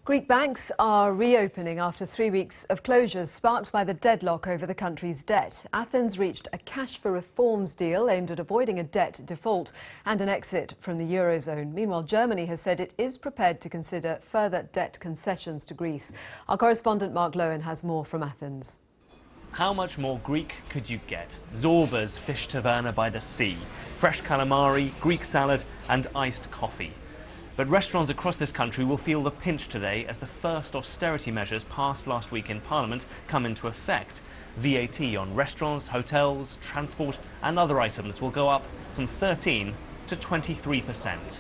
Greek banks are reopening after 3 weeks of closures sparked by the deadlock over the country's debt. Athens reached a cash for reforms deal aimed at avoiding a debt default and an exit from the Eurozone. Meanwhile, Germany has said it is prepared to consider further debt concessions to Greece. Our correspondent Mark Lowen has more from Athens. How much more Greek could you get? Zorba's fish taverna by the sea, fresh calamari, Greek salad and iced coffee. But restaurants across this country will feel the pinch today as the first austerity measures passed last week in Parliament come into effect. VAT on restaurants, hotels, transport and other items will go up from 13% to 23%.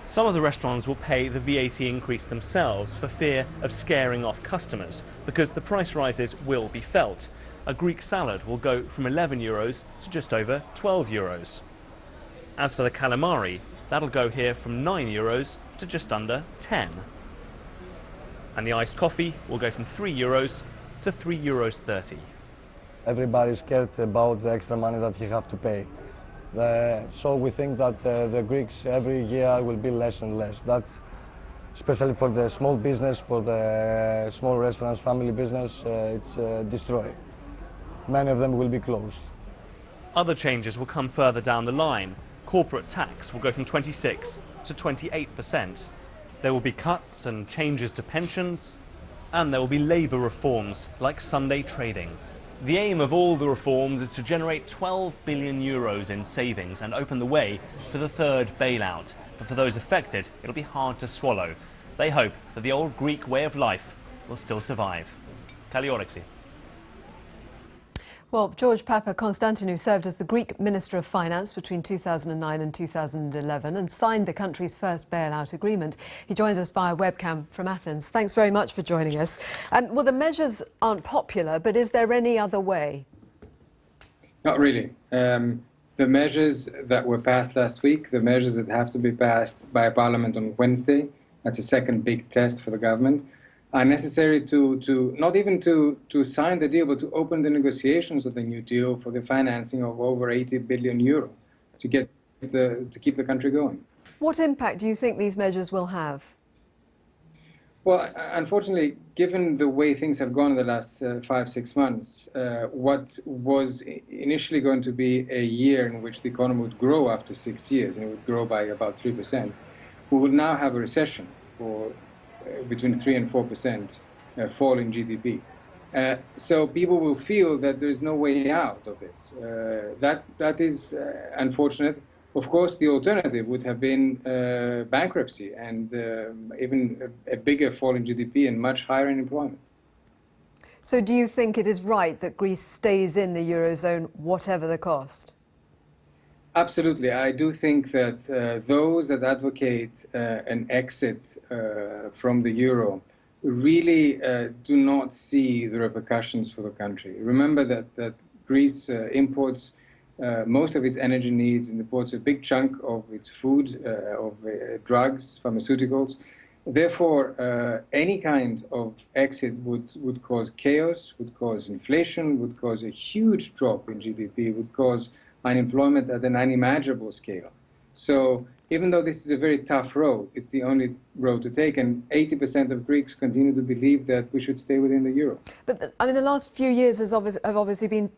Some of the restaurants will pay the VAT increase themselves for fear of scaring off customers, because the price rises will be felt. A Greek salad will go from €11 to just over €12. As for the calamari, that'll go here from €9 to just under 10. And the iced coffee will go from €3 to €3.30. Everybody's scared about the extra money that you have to pay. So we think that the Greeks every year will be less and less. That's especially for the small business, for the small restaurants, family business, it's destroyed. Many of them will be closed. Other changes will come further down the line. Corporate tax will go from 26% to 28%. There will be cuts and changes to pensions, and there will be labour reforms like Sunday trading. The aim of all the reforms is to generate €12 billion in savings and open the way for the third bailout. But for those affected, it'll be hard to swallow. They hope that the old Greek way of life will still survive. Kalliorexi. Well, George Papaconstantinou served as the Greek Minister of Finance between 2009 and 2011 and signed the country's first bailout agreement. He joins us via webcam from Athens. Thanks very much for joining us. Well, the measures aren't popular, but is there any other way? Not really. The measures that were passed last week, the measures that have to be passed by Parliament on Wednesday, that's a second big test for the government, are necessary to not even to sign the deal, but to open the negotiations of the new deal for the financing of over €80 billion to keep the country going. What impact do you think these measures will have? Well, unfortunately, given the way things have gone in the last 5-6 months, what was initially going to be a year in which the economy would grow after 6 years, and it would grow by about 3%, we will now have a recession for between 3 and 4% fall in GDP. So people will feel that there's no way out of this. That is unfortunate. Of course, the alternative would have been bankruptcy and even a bigger fall in GDP and much higher unemployment. So do you think it is right that Greece stays in the Eurozone, whatever the cost? Absolutely. I do think that those that advocate an exit from the euro really do not see the repercussions for the country. Remember that Greece imports most of its energy needs and imports a big chunk of its food, of drugs, pharmaceuticals. Therefore, any kind of exit would cause chaos, would cause inflation, would cause a huge drop in GDP, would cause unemployment at an unimaginable scale. So even though this is a very tough road, it's the only road to take, and 80% of Greeks continue to believe that we should stay within the euro. But the last few years have obviously been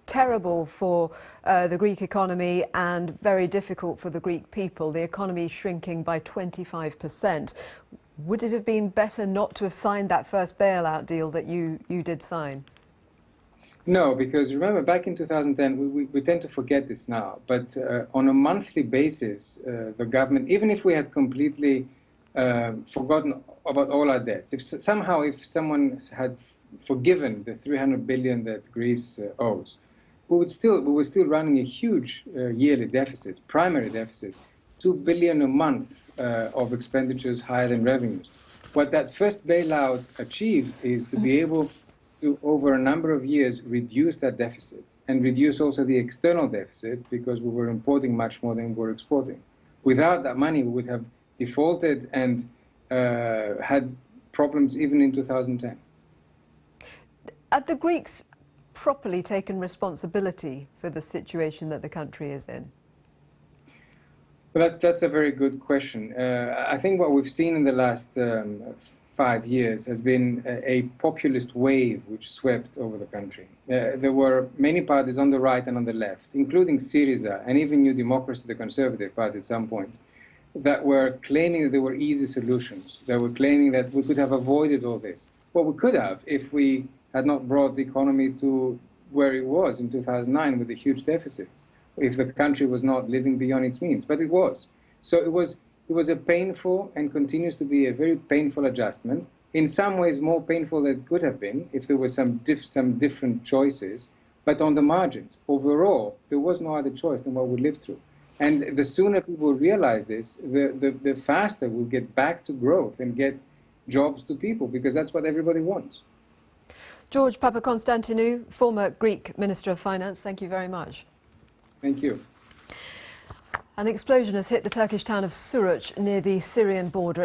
terrible for the Greek economy and very difficult for the Greek people. The economy shrinking by 25%. Would it have been better not to have signed that first bailout deal that you did sign? No, because remember, back in 2010, we tend to forget this now, but on a monthly basis, the government, even if we had completely forgotten about all our debts, if someone had forgiven the 300 billion that Greece owes, we were still running a huge yearly deficit, primary deficit, 2 billion a month of expenditures higher than revenues. What that first bailout achieved is to be able to, over a number of years, reduce that deficit and reduce also the external deficit, because we were importing much more than we were exporting. Without that money, we would have defaulted and had problems even in 2010. Have the Greeks properly taken responsibility for the situation that the country is in? Well, that's a very good question. I think what we've seen in the last 5 years has been a populist wave which swept over the country. There were many parties on the right and on the left, including Syriza and even New Democracy, the Conservative Party at some point, that were claiming that there were easy solutions. They were claiming that we could have avoided all this. Well, we could have if we had not brought the economy to where it was in 2009 with the huge deficits, if the country was not living beyond its means, but it was. So it was a painful and continues to be a very painful adjustment, in some ways more painful than it could have been if there were some different choices, but on the margins. Overall, there was no other choice than what we lived through. And the sooner people realize this, the faster we'll get back to growth and get jobs to people, because that's what everybody wants. George Papaconstantinou, former Greek Minister of Finance, thank you very much. Thank you. An explosion has hit the Turkish town of Suruç near the Syrian border.